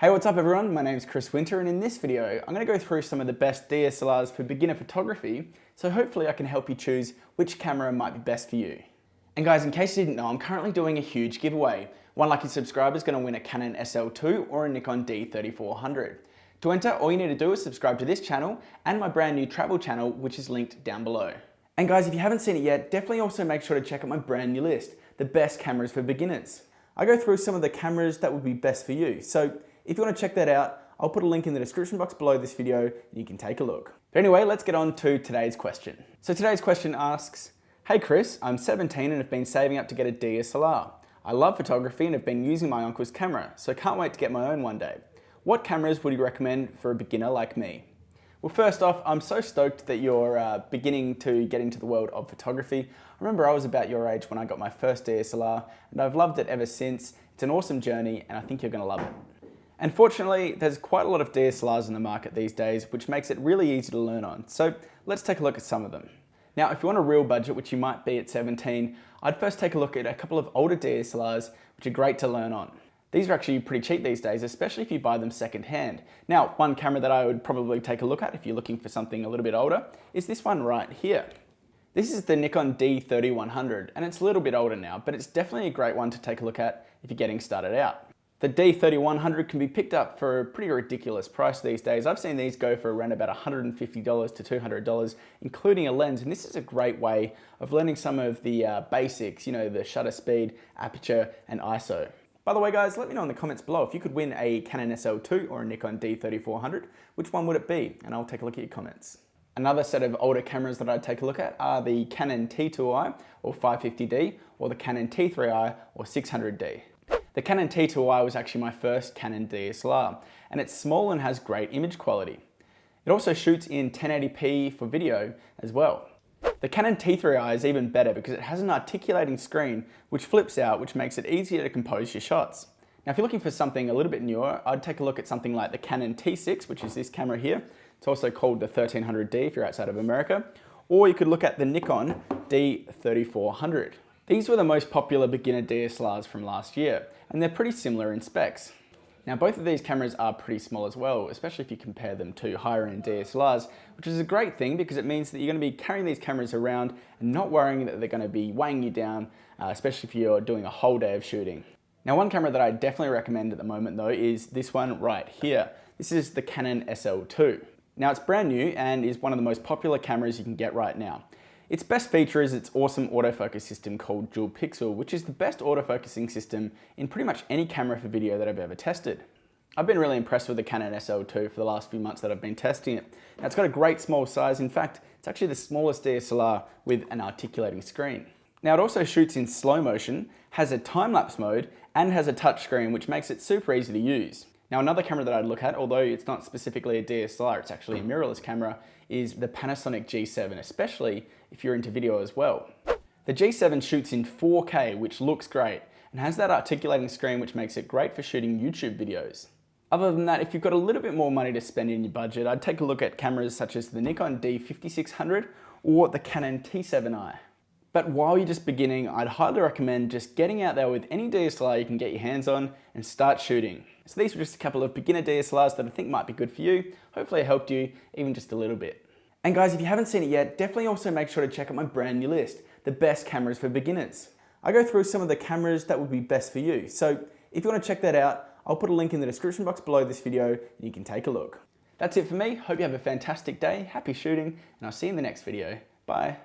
Hey, what's up everyone? My name's Chris Winter, and in this video, I'm going to go through some of the best DSLRs for beginner photography, so hopefully I can help you choose which camera might be best for you. And guys, in case you didn't know, I'm currently doing a huge giveaway. One lucky subscriber is going to win a Canon SL2 or a Nikon D3400. To enter, all you need to do is subscribe to this channel and my brand new travel channel, which is linked down below. And guys, if you haven't seen it yet, definitely also make sure to check out my brand new list, the best cameras for beginners. I go through some of the cameras that would be best for you. So if you want to check that out, I'll put a link in the description box below this video and you can take a look. But anyway, let's get on to today's question. So today's question asks, hey Chris, I'm 17 and have been saving up to get a DSLR. I love photography and have been using my uncle's camera, so can't wait to get my own one day. What cameras would you recommend for a beginner like me? Well, first off, I'm so stoked that you're beginning to get into the world of photography. I remember I was about your age when I got my first DSLR and I've loved it ever since. It's an awesome journey and I think you're gonna love it. And fortunately, there's quite a lot of DSLRs in the market these days, which makes it really easy to learn on. So let's take a look at some of them. Now, if you want a real budget, which you might be at 17, I'd first take a look at a couple of older DSLRs, which are great to learn on. These are actually pretty cheap these days, especially if you buy them secondhand. Now, one camera that I would probably take a look at if you're looking for something a little bit older is this one right here. This is the Nikon D3100, and it's a little bit older now, but it's definitely a great one to take a look at if you're getting started out. The D3100 can be picked up for a pretty ridiculous price these days. I've seen these go for around about $150 to $200, including a lens. And this is a great way of learning some of the basics, you know, the shutter speed, aperture, and ISO. By the way, guys, let me know in the comments below if you could win a Canon SL2 or a Nikon D3400, which one would it be? And I'll take a look at your comments. Another set of older cameras that I'd take a look at are the Canon T2i or 550D or the Canon T3i or 600D. The Canon T2i was actually my first Canon DSLR, and it's small and has great image quality. It also shoots in 1080p for video as well. The Canon T3i is even better because it has an articulating screen which flips out, which makes it easier to compose your shots. Now, if you're looking for something a little bit newer, I'd take a look at something like the Canon T6, which is this camera here. It's also called the 1300D if you're outside of America. Or you could look at the Nikon D3400. These were the most popular beginner DSLRs from last year, and they're pretty similar in specs. Now, both of these cameras are pretty small as well, especially if you compare them to higher end DSLRs, which is a great thing because it means that you're going to be carrying these cameras around and not worrying that they're going to be weighing you down, especially if you're doing a whole day of shooting. Now, one camera that I definitely recommend at the moment though is this one right here. This is the Canon SL2. Now, it's brand new and is one of the most popular cameras you can get right now. Its best feature is its awesome autofocus system called Dual Pixel, which is the best autofocusing system in pretty much any camera for video that I've ever tested. I've been really impressed with the Canon SL2 for the last few months that I've been testing it. Now, it's got a great small size. In fact, it's actually the smallest DSLR with an articulating screen. Now, it also shoots in slow motion, has a time-lapse mode, and has a touchscreen, which makes it super easy to use. Now, another camera that I'd look at, although it's not specifically a DSLR, it's actually a mirrorless camera, is the Panasonic G7, especially if you're into video as well. The G7 shoots in 4K, which looks great, and has that articulating screen, which makes it great for shooting YouTube videos. Other than that, if you've got a little bit more money to spend in your budget, I'd take a look at cameras such as the Nikon D5600 or the Canon T7i. But while you're just beginning, I'd highly recommend just getting out there with any DSLR you can get your hands on and start shooting. So these were just a couple of beginner DSLRs that I think might be good for you. Hopefully it helped you even just a little bit. And guys, if you haven't seen it yet, definitely also make sure to check out my brand new list, the best cameras for beginners. I go through some of the cameras that would be best for you. So if you want to check that out, I'll put a link in the description box below this video and you can take a look. That's it for me. Hope you have a fantastic day, happy shooting, and I'll see you in the next video. Bye.